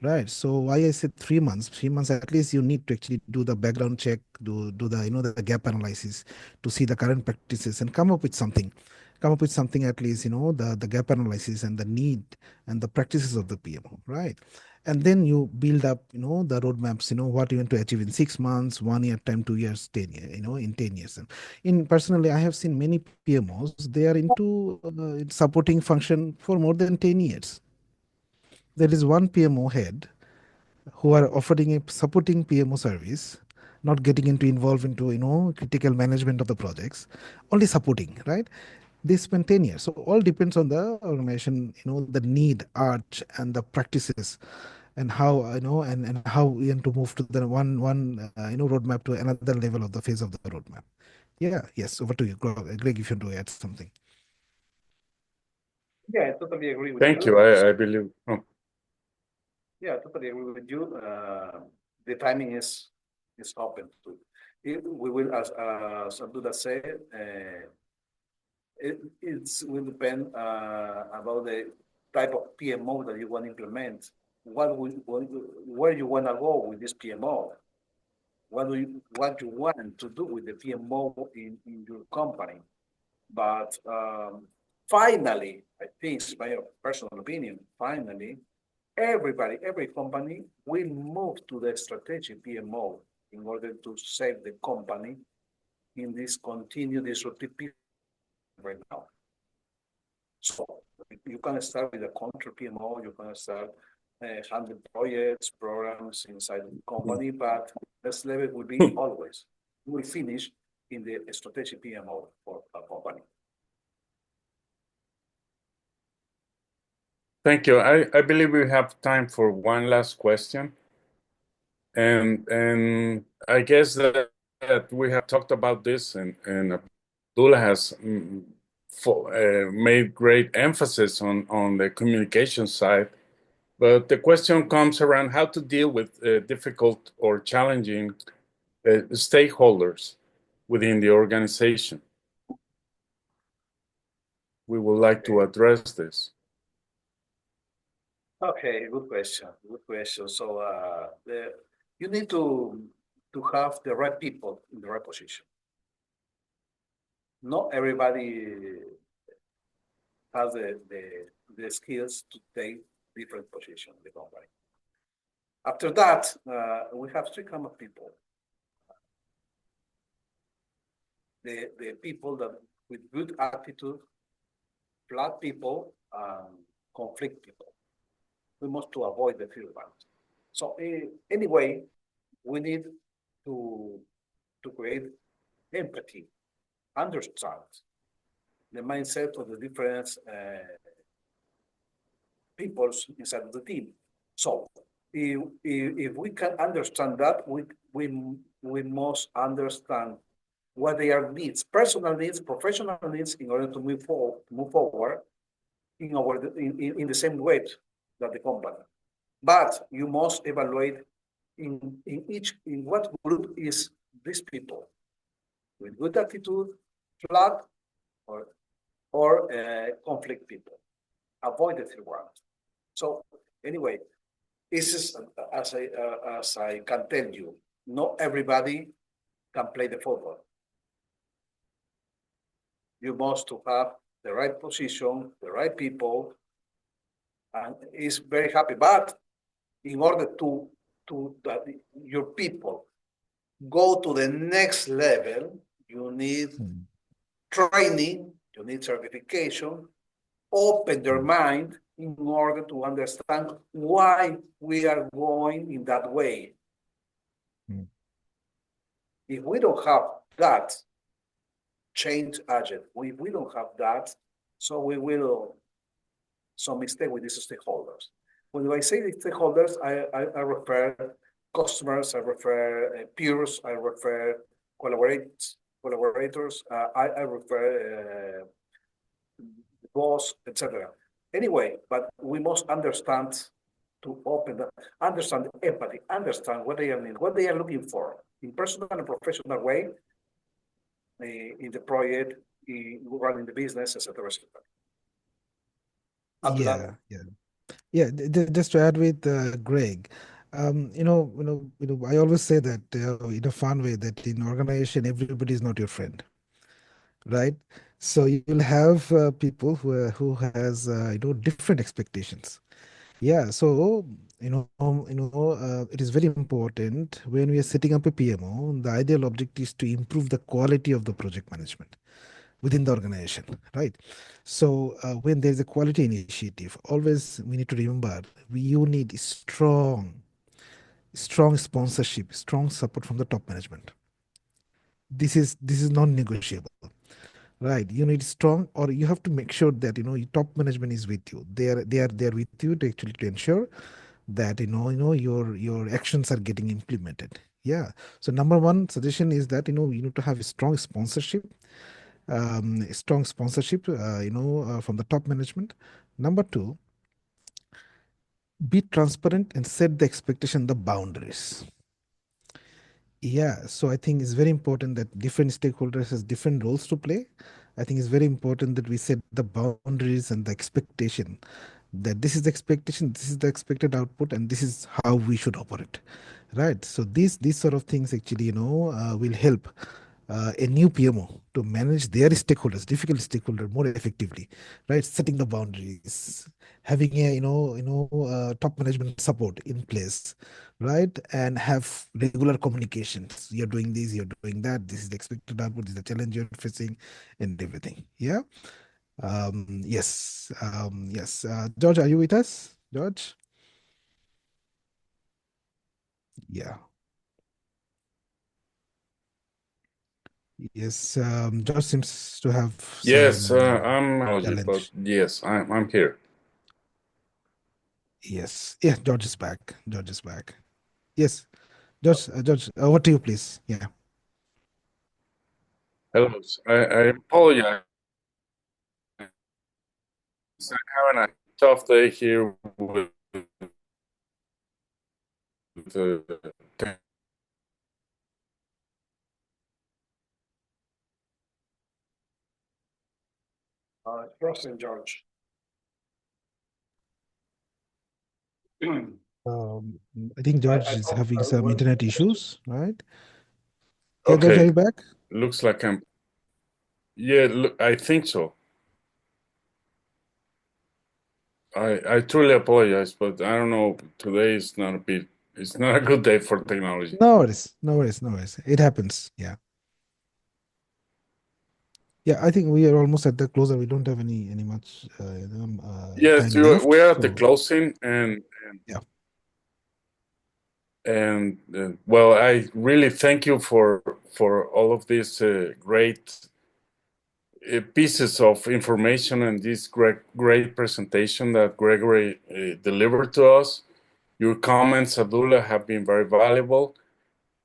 Right. So why I said 3 months, 3 months at least you need to actually do the background check, do the the gap analysis to see the current practices and come up with something. Come up with something at least, the gap analysis and the need and the practices of the PMO, right? And then you build up, the roadmaps, what you want to achieve in 6 months, 1 year time, 2 years, 10 years, in 10 years. And in personally, I have seen many PMOs, they are into supporting function for more than 10 years. There is one PMO head who are offering a supporting PMO service, not getting into involved into critical management of the projects, only supporting, right? They spend 10 years. So all depends on the organization, the need, art, and the practices, and how and how we want to move to the one roadmap to another level of the phase of the roadmap. Yeah, yes, over to you, Greg, if you want to add something. Yeah, I totally agree with Thank you. you. I believe. Oh. Yeah, I totally agree with you. The timing is open to. We will, as Abdullah said, it will depend about the type of PMO that you want to implement. Where you want to go with this PMO? What you want to do with the PMO in your company? But finally, I think it's my personal opinion, finally, every company will move to the strategic PMO in order to save the company in this continued disruptive period right now. So you can start with a contra PMO, you can start handling projects, programs inside the company, but this level will be always, you will finish in the strategic PMO for a company. Thank you. I believe we have time for one last question. And I guess that we have talked about this, and Abdullah has made great emphasis on the communication side. But the question comes around how to deal with difficult or challenging stakeholders within the organization. We would like to address this. Okay, good question. Good question. So you need to have the right people in the right position. Not everybody has the skills to take different positions in the company. After that, we have three kind of people. The people that with good attitude, flat people, conflict people. We must to avoid the feedback. So anyway, we need to create empathy, understand the mindset of the different peoples inside the team. So if we can understand that, we must understand what their needs, personal needs, professional needs, in order to move forward in the same way that the company. But you must evaluate in what group is these people with good attitude, flat, or conflict people. Avoid the third one. So anyway, this is as I can tell you, not everybody can play the football. You must to have the right position, the right people, and it's very happy. But in order to that your people go to the next level, you need training, you need certification, open their mind in order to understand why we are going in that way. If we don't have that change agent, if we don't have that, so we will some mistake with these stakeholders. When I say the stakeholders, I refer customers, I refer peers, I refer collaborators, I refer boss, etc. Anyway, but we must understand to open that, understand empathy, understand what they are needing, what they are looking for in personal and professional way in the project, in running the business, etc. Yeah, yeah. Yeah, just to add with Greg, I always say that in a fun way that in organization everybody is not your friend, right? So you'll have people who has different expectations. Yeah, so it is very important when we are setting up a PMO. The ideal objective is to improve the quality of the project management within the organization, right? So when there's a quality initiative, always we need to remember you need strong sponsorship, strong support from the top management. This is non-negotiable, right? You need strong, or you have to make sure that your top management is with you. They are with you to actually to ensure that your actions are getting implemented. Yeah. So number one suggestion is that you need to have a strong sponsorship, from the top management. Number two, be transparent and set the expectation, the boundaries. Yeah, so I think it's very important that different stakeholders has different roles to play. I think it's very important that we set the boundaries and the expectation, that this is the expectation, this is the expected output, and this is how we should operate, right? So these sort of things actually will help a new PMO to manage their stakeholders, difficult stakeholder, more effectively, right? Setting the boundaries, having a top management support in place, right? And have regular communications. You're doing this, you're doing that. This is the expected output. This is the challenge you're facing, and everything. Yeah. Yes. Yes. George, are you with us? George? Yeah. Yes. George seems to have Yes, some I'm apology, but challenge. yes, I'm here. Yes. Yeah. George is back. George is back. Yes. George. George. Over to you, please. Yeah. Hello, I apologize. I'm having a tough day here with the Trust in George. I think George I is thought having I some was internet interested. issues, right? Yeah, George, are Okay, you back? looks like I'm. Yeah, look, I think so. I truly apologize, but I don't know. Today is not a bit. It's not a good day for technology. No worries. No worries. No worries. It happens. Yeah. Yeah, I think we are almost at the closer. We don't have any much Yes, time left. we are at the So closing, yeah. and well, I really thank you for all of these great pieces of information and this great presentation that Gregory delivered to us. Your comments, Abdullah, have been very valuable.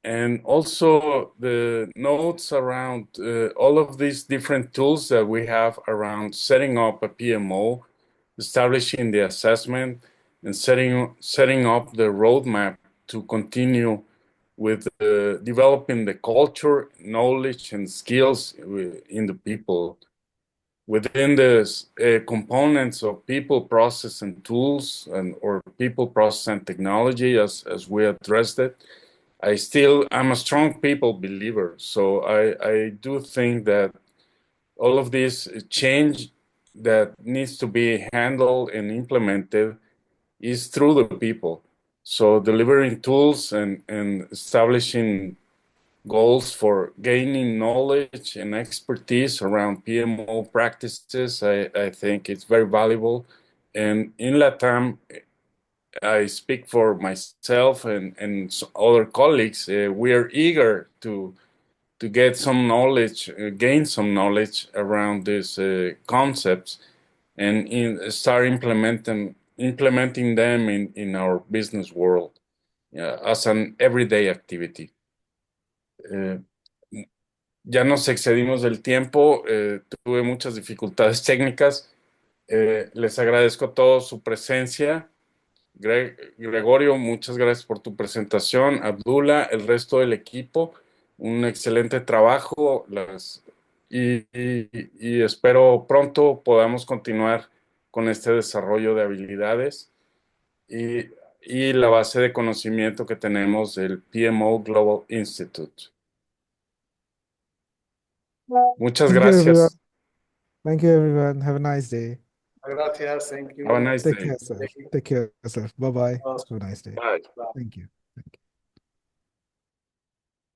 And also the notes around all of these different tools that we have around setting up a PMO, establishing the assessment, and setting up the roadmap to continue with developing the culture, knowledge, and skills in the people. Within the components of people, process, and tools, and or people, process, and technology, as we addressed it, I'm a strong people believer. So I do think that all of this change that needs to be handled and implemented is through the people. So delivering tools and establishing goals for gaining knowledge and expertise around PMO practices, I think it's very valuable. And in LATAM, I speak for myself and other colleagues. We are eager to get some knowledge, gain some knowledge around these concepts, and start implementing them in our business world as an everyday activity. Eh, ya nos excedimos del tiempo, tuve muchas dificultades técnicas. Les agradezco a todos su presencia. Gregorio, muchas gracias por tu presentación. Abdullah, el resto del equipo, un excelente trabajo. Y espero pronto podamos continuar con este desarrollo de habilidades. y, y la base de conocimiento que tenemos del PMO Global Institute. Muchas Thank you, everyone. gracias. Thank you, everyone. Have a nice day. Gracias, thank Have a you. nice Take day. care, sir. Take care of yourself. Bye bye. Have a nice day. Bye. Thank you.